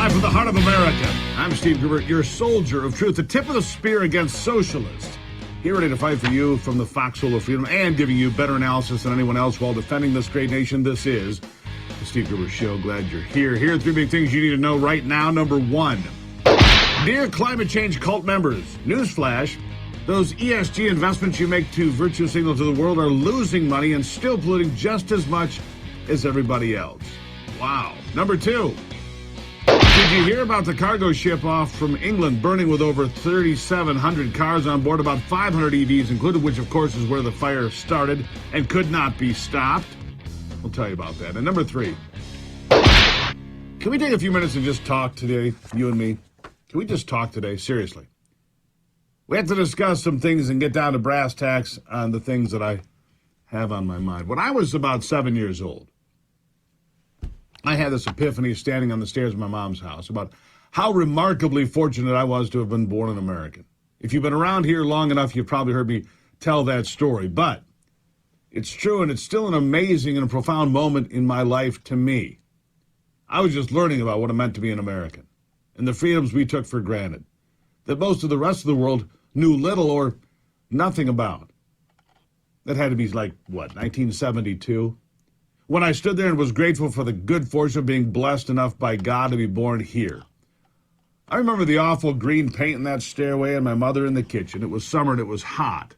Live from the heart of America. I'm Steve Gruber, your soldier of truth, the tip of the spear against socialists. Here ready to fight for you from the foxhole of freedom and giving you better analysis than anyone else while defending this great nation. This is the Steve Gruber Show. Glad you're here. Here are three big things you need to know right now. Number one, dear climate change cult members, newsflash, those ESG investments you make to virtue signal to the world are losing money and still polluting just as much as everybody else. Wow. Number two, did you hear about the cargo ship off from England burning with over 3,700 cars on board, about 500 EVs included, which of course is where the fire started and could not be stopped? We'll tell you about that. And number three, can we take a few minutes and just talk today, you and me? Can we just talk today? Seriously. We have to discuss some things and get down to brass tacks on the things that I have on my mind. When I was about 7 years old, I had this epiphany standing on the stairs of my mom's house about how remarkably fortunate I was to have been born an American. If you've been around here long enough, you've probably heard me tell that story. But it's true, and it's still an amazing and a profound moment in my life to me. I was just learning about what it meant to be an American and the freedoms we took for granted that most of the rest of the world knew little or nothing about. That had to be like, 1972? When I stood there and was grateful for the good fortune of being blessed enough by God to be born here. I remember the awful green paint in that stairway and my mother in the kitchen. It was summer and it was hot.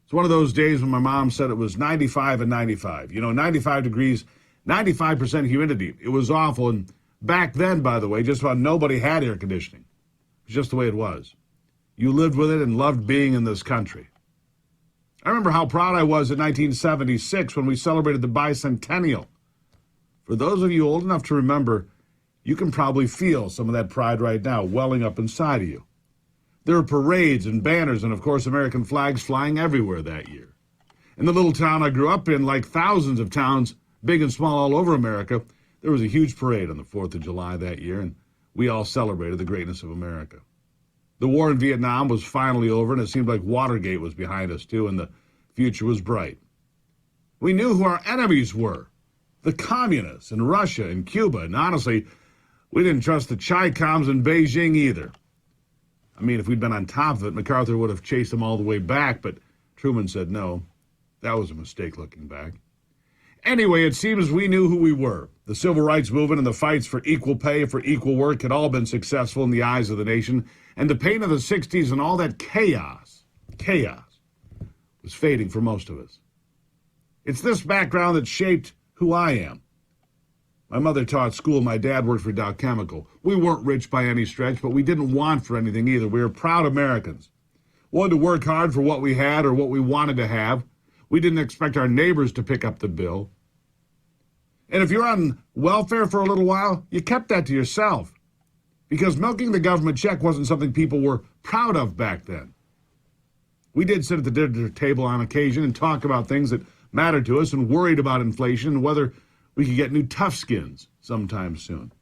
It's one of those days when my mom said it was 95 and 95. 95 degrees, 95% humidity. It was awful. And back then, by the way, just about nobody had air conditioning. It was just the way it was. You lived with it and loved being in this country. I remember how proud I was in 1976 when we celebrated the bicentennial. For those of you old enough to remember, you can probably feel some of that pride right now welling up inside of you. There were parades and banners and, of course, American flags flying everywhere that year. In the little town I grew up in, like thousands of towns, big and small all over America, there was a huge parade on the 4th of July that year, and we all celebrated the greatness of America. The war in Vietnam was finally over, and it seemed like Watergate was behind us, too, and the future was bright. We knew who our enemies were, the communists in Russia and Cuba, and honestly, we didn't trust the Chi-Coms in Beijing either. I mean, if we'd been on top of it, MacArthur would have chased them all the way back, but Truman said no. That was a mistake looking back. Anyway, it seems we knew who we were. The civil rights movement and the fights for equal pay for equal work had all been successful in the eyes of the nation, and the pain of the 60s and all that chaos was fading for most of us. It's this background that shaped who I am. My mother taught school. My dad worked for Dow Chemical. We weren't rich by any stretch, but we didn't want for anything either. We were proud Americans. Wanted to work hard for what we had or what we wanted to have. We didn't expect our neighbors to pick up the bill. And if you're on welfare for a little while, you kept that to yourself. Because milking the government check wasn't something people were proud of back then. We did sit at the dinner table on occasion and talk about things that mattered to us and worried about inflation and whether we could get new tough skins sometime soon.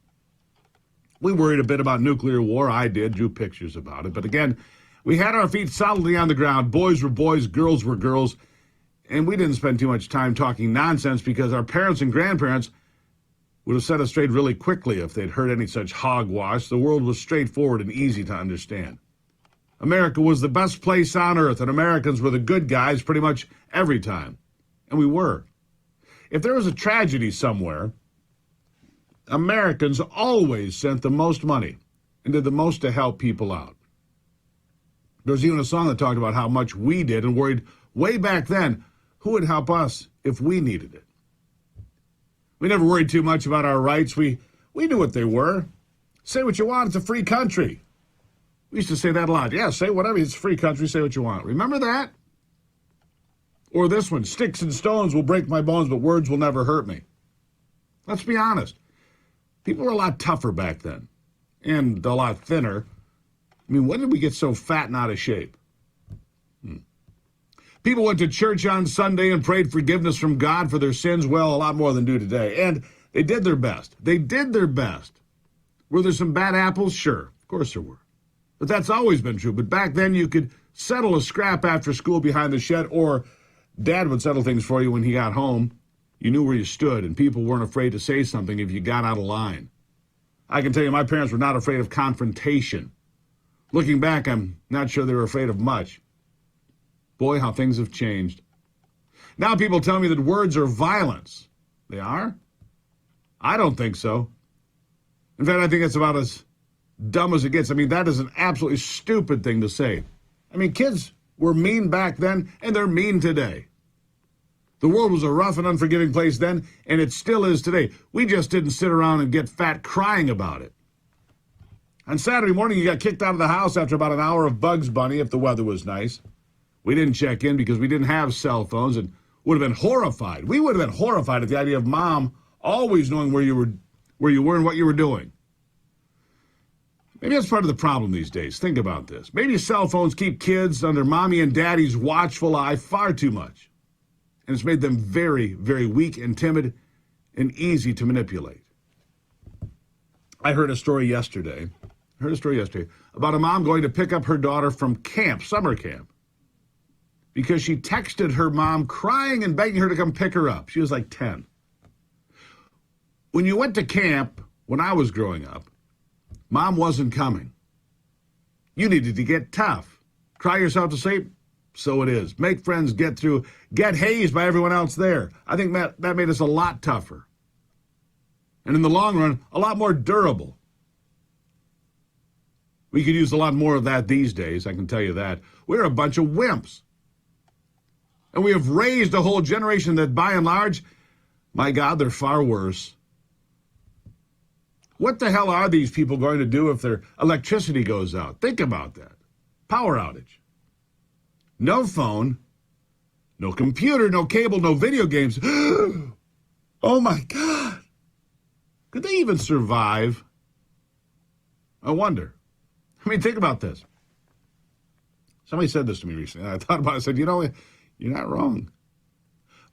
We worried a bit about nuclear war. I did, drew pictures about it. But again, we had our feet solidly on the ground. Boys were boys, girls were girls. And we didn't spend too much time talking nonsense because our parents and grandparents would have set us straight really quickly if they'd heard any such hogwash. The world was straightforward and easy to understand. America was the best place on earth, and Americans were the good guys pretty much every time. And we were. If there was a tragedy somewhere, Americans always sent the most money and did the most to help people out. There was even a song that talked about how much we did and worried way back then who would help us if we needed it. We never worried too much about our rights. We knew what they were. Say what you want. It's a free country. We used to say that a lot. Yeah, say whatever. It's a free country. Say what you want. Remember that? Or this one, sticks and stones will break my bones, but words will never hurt me. Let's be honest. People were a lot tougher back then and a lot thinner. I mean, when did we get so fat and out of shape? People went to church on Sunday and prayed forgiveness from God for their sins, well, a lot more than do today. And they did their best. They did their best. Were there some bad apples? Sure, of course there were. But that's always been true. But back then you could settle a scrap after school behind the shed, or Dad would settle things for you when he got home. You knew where you stood, and people weren't afraid to say something if you got out of line. I can tell you my parents were not afraid of confrontation. Looking back, I'm not sure they were afraid of much. Boy, how things have changed. Now people tell me that words are violence. They are? I don't think so. In fact, I think it's about as dumb as it gets. I mean, that is an absolutely stupid thing to say. I mean, kids were mean back then, and they're mean today. The world was a rough and unforgiving place then, and it still is today. We just didn't sit around and get fat crying about it. On Saturday morning, you got kicked out of the house after about an hour of Bugs Bunny if the weather was nice. We didn't check in because we didn't have cell phones and would have been horrified. We would have been horrified at the idea of Mom always knowing where you were and what you were doing. Maybe that's part of the problem these days. Think about this. Maybe cell phones keep kids under Mommy and Daddy's watchful eye far too much. And it's made them very, very weak and timid and easy to manipulate. I heard a story yesterday about a mom going to pick up her daughter from camp, summer camp, because she texted her mom crying and begging her to come pick her up. She was like 10. When you went to camp, when I was growing up, Mom wasn't coming. You needed to get tough. Cry yourself to sleep? So it is. Make friends, get through, get hazed by everyone else there. I think that made us a lot tougher. And in the long run, a lot more durable. We could use a lot more of that these days, I can tell you that. We're a bunch of wimps. And we have raised a whole generation that, by and large, my God, they're far worse. What the hell are these people going to do if their electricity goes out? Think about that. Power outage. No phone, no computer, no cable, no video games. Oh my God. Could they even survive? I wonder. I mean, think about this. Somebody said this to me recently, and I thought about it. I said, you know, you're not wrong.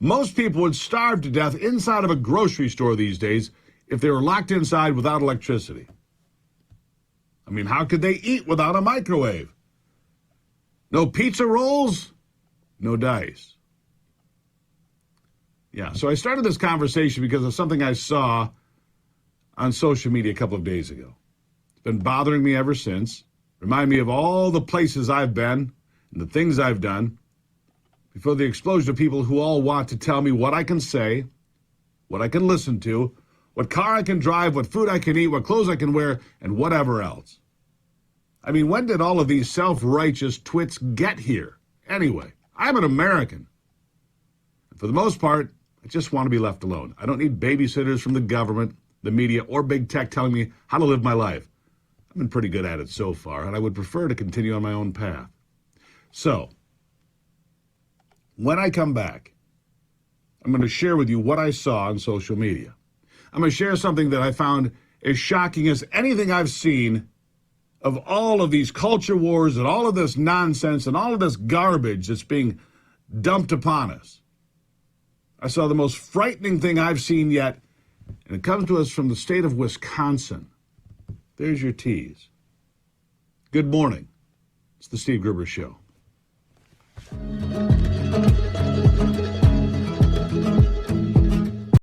Most people would starve to death inside of a grocery store these days if they were locked inside without electricity. I mean, how could they eat without a microwave? No pizza rolls, no dice. Yeah, so I started this conversation because of something I saw on social media a couple of days ago. It's been bothering me ever since. Remind me of all the places I've been and the things I've done before the explosion of people who all want to tell me what I can say, what I can listen to, what car I can drive, what food I can eat, what clothes I can wear, and whatever else. I mean, when did all of these self-righteous twits get here? Anyway, I'm an American. And for the most part, I just want to be left alone. I don't need babysitters from the government, the media, or big tech telling me how to live my life. I've been pretty good at it so far, and I would prefer to continue on my own path. So, when I come back, I'm going to share with you what I saw on social media. I'm going to share something that I found as shocking as anything I've seen of all of these culture wars and all of this nonsense and all of this garbage that's being dumped upon us. I saw the most frightening thing I've seen yet, and it comes to us from the state of Wisconsin. There's your tease. Good morning. It's the Steve Gruber Show.